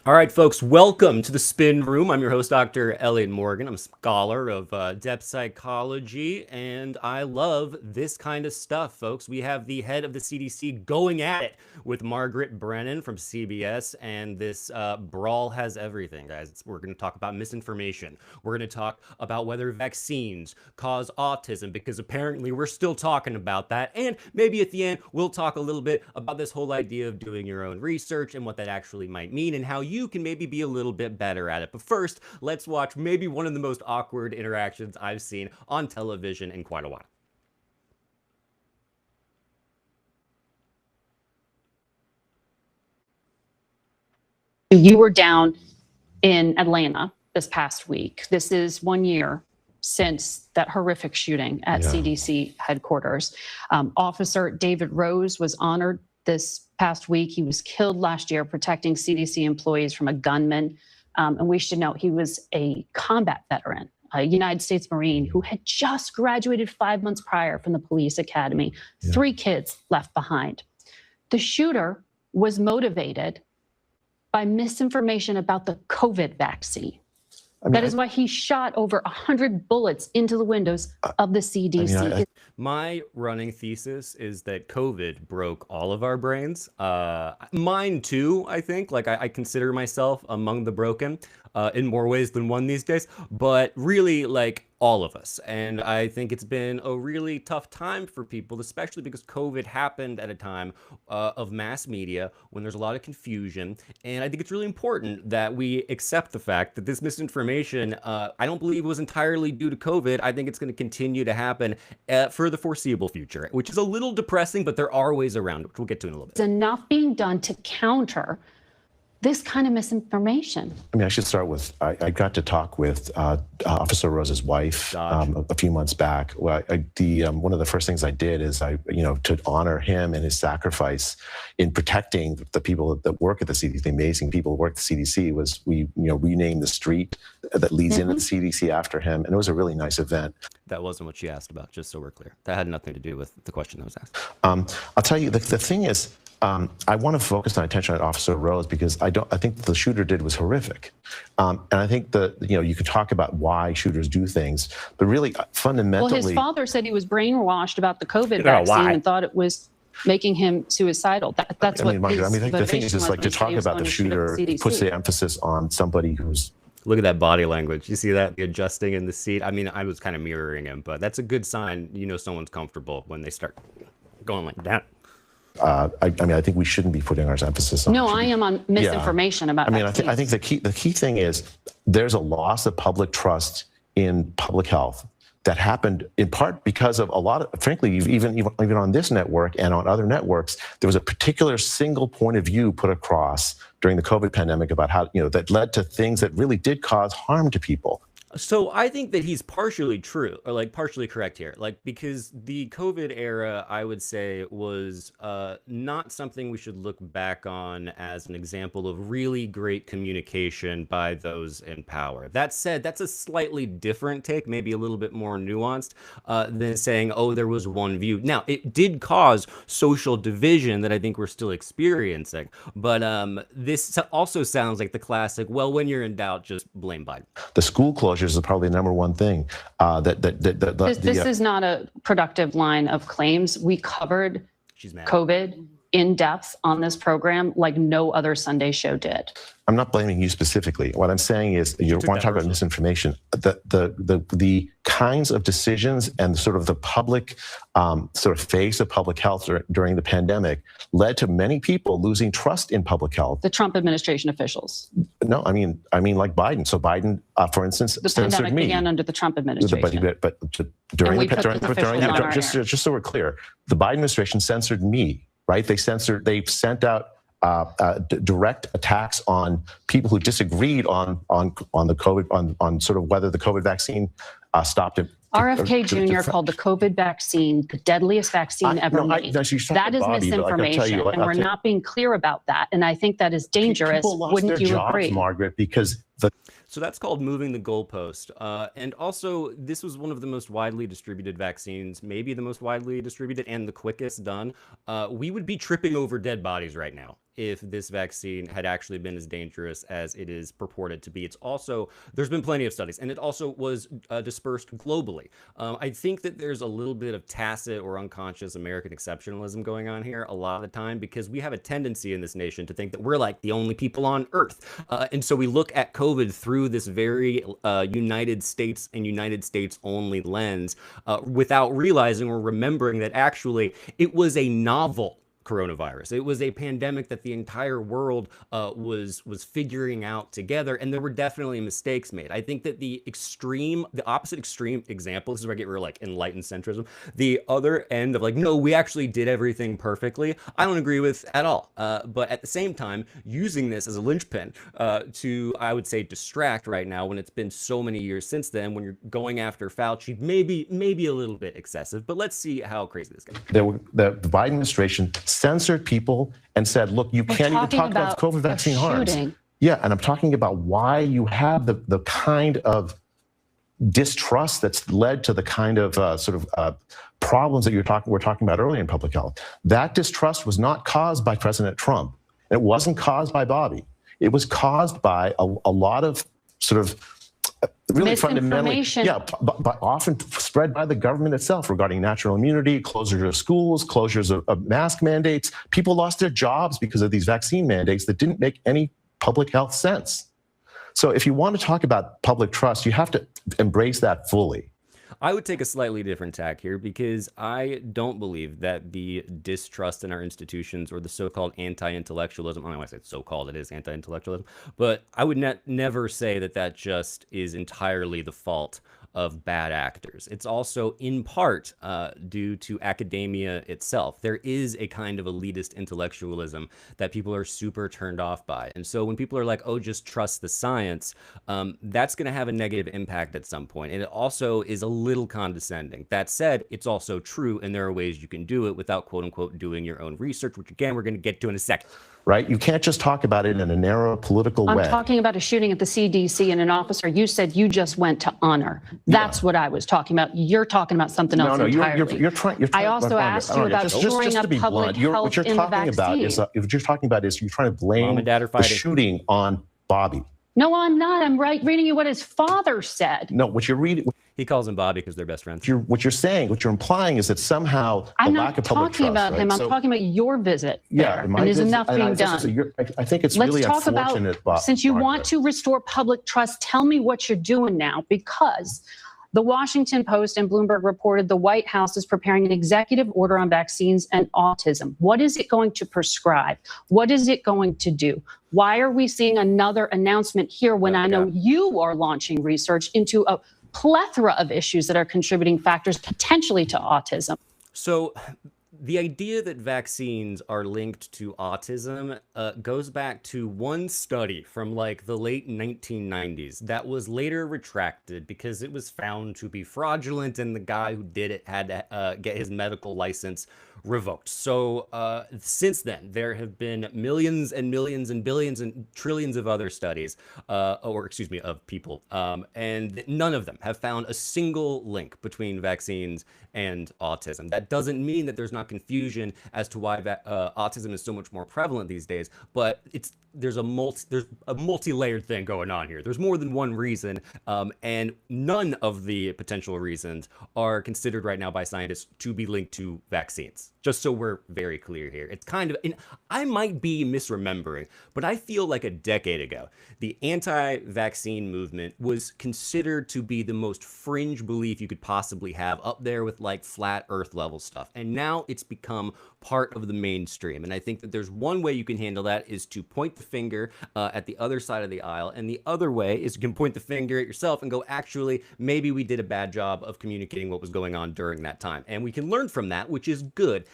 All right, folks, welcome to the Spin Room. I'm your host, Dr. Elliott Morgan. I'm a scholar of depth psychology, and I love this kind of stuff, folks. We have the head of the CDC going at it with Margaret Brennan from CBS, and this brawl has everything, guys. We're going to talk about misinformation. We're going to talk about whether vaccines cause autism, because apparently we're still talking about that. And maybe at the end, we'll talk a little bit about this whole idea of doing your own research and what that actually might mean and how you can maybe be a little bit better at it. But first, let's watch maybe one of the most awkward interactions I've seen on television in quite a while. You were down in Atlanta this past week. This is 1 year since that horrific shooting at CDC headquarters. Officer David Rose was honored this past week. He was killed last year protecting CDC employees from a gunman. And we should note he was a combat veteran, a United States Marine who had just graduated 5 months prior from the police academy, 3 kids left behind. The shooter was motivated by misinformation about the COVID vaccine. That is why he shot over 100 bullets into the windows of the CDC. My running thesis is that COVID broke all of our brains. Mine too, I think. Like, I consider myself among the broken in more ways than one these days. But really, like, all of us. And I think it's been a really tough time for people, especially because COVID happened at a time of mass media when there's a lot of confusion. And I think it's really important that we accept the fact that this misinformation, I don't believe was entirely due to COVID. I think it's going to continue to happen for the foreseeable future, which is a little depressing, but there are ways around it, which we'll get to in a little bit. There's enough being done to counter this kind of misinformation. I mean, I should start with, I got to talk with Officer Rose's wife a few months back. Well, one of the first things I did is to honor him and his sacrifice in protecting the people that work at the CDC, the amazing people who work at the CDC, was we renamed the street that leads into the CDC after him. And it was a really nice event. That wasn't what she asked about, just so we're clear. That had nothing to do with the question that was asked. I'll tell you, the thing is, I want to focus my attention on Officer Rose because I think the shooter did was horrific, and I think you can talk about why shooters do things, but really fundamentally, well, his father said he was brainwashed about the COVID vaccine and thought it was making him suicidal. That's what. The thing is like to talk about the shooter puts the emphasis on somebody who's. Look at that body language. You see that? The adjusting in the seat. I mean, I was kind of mirroring him, but that's a good sign. You know, someone's comfortable when they start going like that. I think we shouldn't be putting our emphasis on. No, I am on misinformation about. I think the key thing is there's a loss of public trust in public health that happened in part because of a lot of, frankly, even on this network and on other networks, there was a particular single point of view put across during the COVID pandemic about how that led to things that really did cause harm to people. So I think that he's partially true, or like partially correct here, like because the COVID era, I would say, was not something we should look back on as an example of really great communication by those in power. That said, that's a slightly different take, maybe a little bit more nuanced than saying, oh, there was one view. Now, it did cause social division that I think we're still experiencing. But this also sounds like the classic, well, when you're in doubt, just blame Biden. The school closures is probably the number one thing this is not a productive line of claims. We covered COVID in depth on this program like no other Sunday show did. I'm not blaming you specifically. What I'm saying is you want to talk about misinformation. The kinds of decisions and sort of the public sort of face of public health during the pandemic led to many people losing trust in public health. The Trump administration officials. No, I mean like Biden. So Biden, for instance, the censored pandemic me. began under the Trump administration. But just so we're clear, the Biden administration censored me. Right? They sent out direct attacks on people who disagreed on the COVID, on sort of whether the COVID vaccine stopped it. RFK Jr. called the COVID vaccine the deadliest vaccine ever made. That is misinformation, and we're not being clear about that. And I think that is dangerous. People lost Wouldn't their you jobs, agree? Margaret, because So that's called moving the goalpost. And also, this was one of the most widely distributed vaccines, maybe the most widely distributed and the quickest done. We would be tripping over dead bodies right now if this vaccine had actually been as dangerous as it is purported to be. It's also, there's been plenty of studies, and it also was dispersed globally. I think that there's a little bit of tacit or unconscious American exceptionalism going on here a lot of the time, because we have a tendency in this nation to think that we're like the only people on earth. And so we look at COVID through this very United States and United States only lens without realizing or remembering that actually it was a novel coronavirus. It was a pandemic that the entire world was figuring out together, and there were definitely mistakes made. I think that the opposite extreme example, this is where I get real like enlightened centrism, the other end of like, no, we actually did everything perfectly, I don't agree with at all. But at the same time, using this as a linchpin to, I would say, distract right now when it's been so many years since then, when you're going after Fauci, maybe a little bit excessive, but let's see how crazy this gets. The Biden administration censored people and said, look, you can't even talk about COVID vaccine harms. Yeah, and I'm talking about why you have the kind of distrust that's led to the kind of problems that we're talking about earlier in public health. That distrust was not caused by President Trump. It wasn't caused by Bobby. It was caused by a lot of sort of really fundamentally, but often spread by the government itself regarding natural immunity, closures of schools, closures of mask mandates. People lost their jobs because of these vaccine mandates that didn't make any public health sense. So if you want to talk about public trust, you have to embrace that fully. I would take a slightly different tack here, because I don't believe that the distrust in our institutions or the so-called anti-intellectualism, I don't want to say so-called, it is anti-intellectualism, but I would never say that that just is entirely the fault of bad actors. It's also in part due to academia itself. There is a kind of elitist intellectualism that people are super turned off by. And so when people are like, oh, just trust the science, that's going to have a negative impact at some point. And it also is a little condescending. That said, it's also true, and there are ways you can do it without, quote unquote, doing your own research, which again, we're going to get to in a second. Right? You can't just talk about it in a narrow political way. I'm talking about a shooting at the CDC and an officer. You said you just went to honor. That's what I was talking about. You're talking about something else entirely. You're trying. I also asked you about shoring up public health in the vaccine. What you're talking about is you're trying to blame the shooting on Bobby. No, I'm not. I'm reading you what his father said. No, what you're reading. He calls him Bobby because they're best friends. What you're saying, what you're implying is that somehow the lack of public trust. I'm not talking about him. I'm talking about your visit there. And there's enough being done. I think it's really unfortunate. Since you want to restore public trust, tell me what you're doing now, because the Washington Post and Bloomberg reported the White House is preparing an executive order on vaccines and autism. What is it going to prescribe? What is it going to do? Why are we seeing another announcement here when I know you are launching research into a plethora of issues that are contributing factors potentially to autism? So the idea that vaccines are linked to autism goes back to one study from like the late 1990s that was later retracted because it was found to be fraudulent, and the guy who did it had to get his medical license revoked. So since then, there have been millions and millions and billions and trillions of other studies, of people, and none of them have found a single link between vaccines and autism. That doesn't mean that there's not confusion as to why autism is so much more prevalent these days, but there's a multi-layered thing going on here. There's more than one reason, and none of the potential reasons are considered right now by scientists to be linked to vaccines. Just so we're very clear here. It's kind of, and I might be misremembering, but I feel like a decade ago, the anti-vaccine movement was considered to be the most fringe belief you could possibly have, up there with like flat earth level stuff. And now it's become part of the mainstream. And I think that there's one way you can handle that is to point the finger at the other side of the aisle. And the other way is you can point the finger at yourself and go, actually, maybe we did a bad job of communicating what was going on during that time. And we can learn from that, which is good.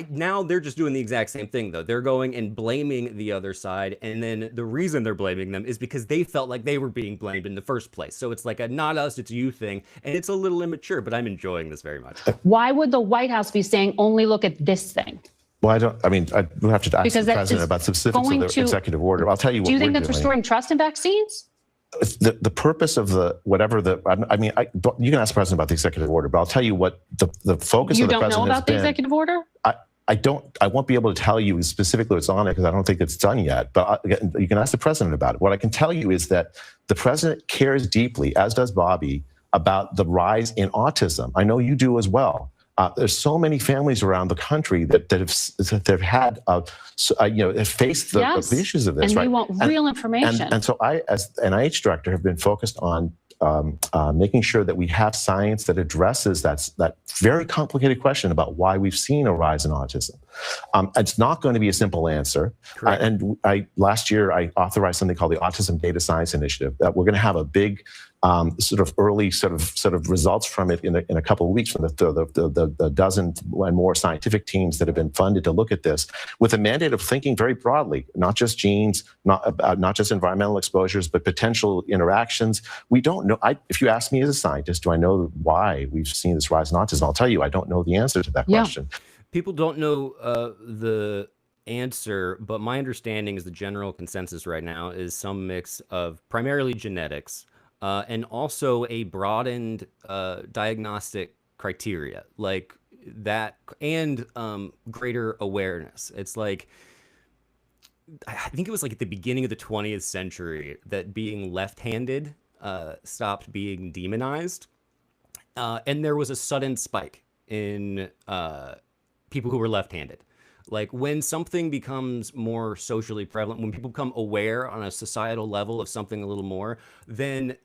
Now they're just doing the exact same thing, though. They're going and blaming the other side. And then the reason they're blaming them is because they felt like they were being blamed in the first place. So it's like a not us, it's you thing. And it's a little immature, but I'm enjoying this very much. Why would the White House be saying only look at this thing? Well, I mean, we'll have to ask Because the that president is about specifics of going the to- executive order. I'll tell you what Do you think we're that's doing. restoring trust in vaccines? The purpose of you can ask the president about the executive order, but I'll tell you what the focus You of the don't know president has about the been. executive order? I won't be able to tell you specifically what's on it because I don't think it's done yet, but you can ask the president about it. What I can tell you is that the president cares deeply, as does Bobby, about the rise in autism. I know you do as well. There's so many families around the country that have had, have faced the issues of this. And right? they want real information. And so I, as NIH director, have been focused on making sure that we have science that addresses that very complicated question about why we've seen a rise in autism. It's not going to be a simple answer. Last year, I authorized something called the Autism Data Science Initiative. That we're going to have a big sort of early sort of results from it in a couple of weeks from the dozen and more scientific teams that have been funded to look at this, with a mandate of thinking very broadly, not just genes, not just environmental exposures, but potential interactions. We don't know. If you ask me as a scientist, do I know why we've seen this rise in autism? I'll tell you, I don't know the answer to that question. People don't know the answer, but my understanding is the general consensus right now is some mix of primarily genetics, and also a broadened diagnostic criteria like that, and greater awareness. It's like, I think it was like at the beginning of the 20th century that being left-handed stopped being demonized, and there was a sudden spike in people who were left-handed. Like when something becomes more socially prevalent, when people become aware on a societal level of something a little more, then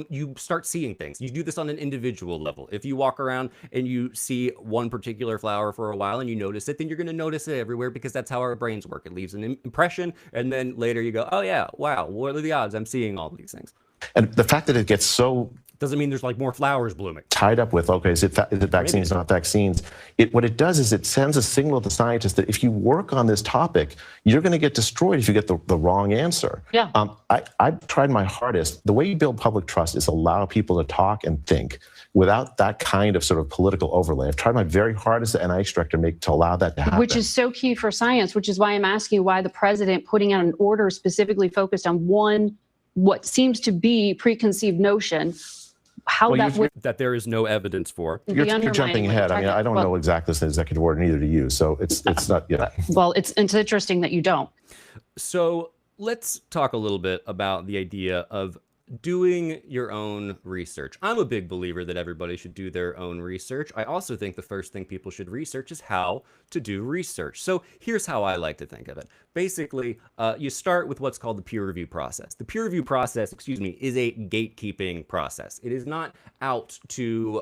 you start seeing things. You do this on an individual level. If you walk around and you see one particular flower for a while and you notice it, then you're going to notice it everywhere because that's how our brains work. It leaves an impression, and then later you go, oh yeah, wow, what are the odds I'm seeing all these things? And the fact that it gets so doesn't mean there's like more flowers blooming. Tied up with, okay, is it vaccines, not vaccines? What it does is it sends a signal to scientists that if you work on this topic, you're going to get destroyed if you get the wrong answer. Yeah. I've tried my hardest. The way you build public trust is allow people to talk and think without that kind of sort of political overlay. I've tried my very hardest as NIH director to allow that to happen. Which is so key for science, which is why I'm asking why the president putting out an order specifically focused on what seems to be preconceived notion, that there is no evidence for. You're jumping ahead. I mean, I don't know exactly the executive order, neither do you. So it's not, yeah. Well, it's interesting that you don't. So let's talk a little bit about the idea of doing your own research. I'm a big believer that everybody should do their own research. I also think the first thing people should research is how to do research. So here's how I like to think of it. Basically, you start with what's called the peer review process. The peer review process, is a gatekeeping process. It is not out to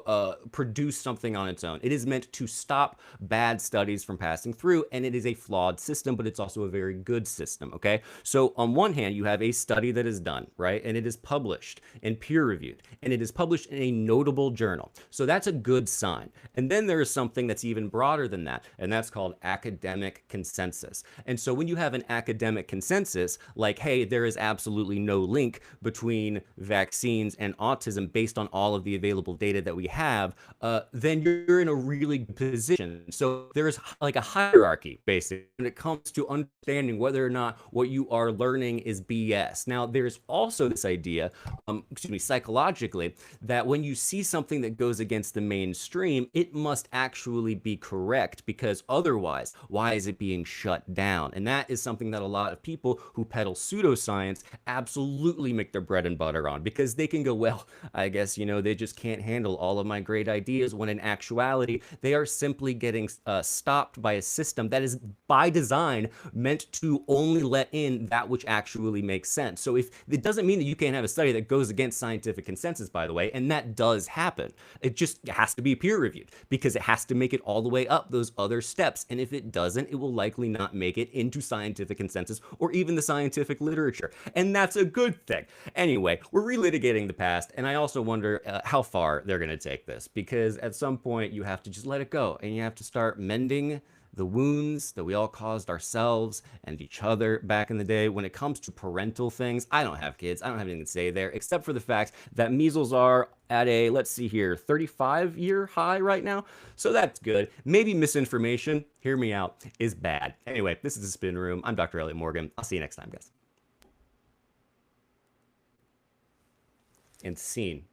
produce something on its own. It is meant to stop bad studies from passing through, and it is a flawed system, but it's also a very good system, okay? So on one hand, you have a study that is done, right? And it is published and peer-reviewed, and it is published in a notable journal. So that's a good sign. And then there is something that's even broader than that, and that's called academic consensus. And so when you have an academic consensus, like, hey, there is absolutely no link between vaccines and autism based on all of the available data that we have, then you're in a really good position. So there's like a hierarchy, basically, when it comes to understanding whether or not what you are learning is BS. Now, there's also this idea, psychologically, that when you see something that goes against the mainstream, it must actually be correct, because otherwise, why is it being shut down? And that is something that a lot of people who peddle pseudoscience absolutely make their bread and butter on, because they can go, well, I guess, they just can't handle all of my great ideas, when in actuality, they are simply getting stopped by a system that is by design meant to only let in that which actually makes sense. So if it doesn't mean that you can't have a study that goes against scientific consensus, by the way, and that does happen. It just has to be peer reviewed, because it has to make it all the way up those other steps. And if it doesn't, it will likely not make it into scientific consensus or even the scientific literature. And that's a good thing. Anyway, we're relitigating the past. And I also wonder how far they're going to take this, because at some point you have to just let it go and you have to start mending the wounds that we all caused ourselves and each other back in the day. When it comes to parental things, I don't have kids. I don't have anything to say there, except for the fact that measles are at a, let's see here, 35-year high right now. So that's good. Maybe misinformation, hear me out, is bad. Anyway, this is the Spin Room. I'm Dr. Elliott Morgan. I'll see you next time, guys. And scene.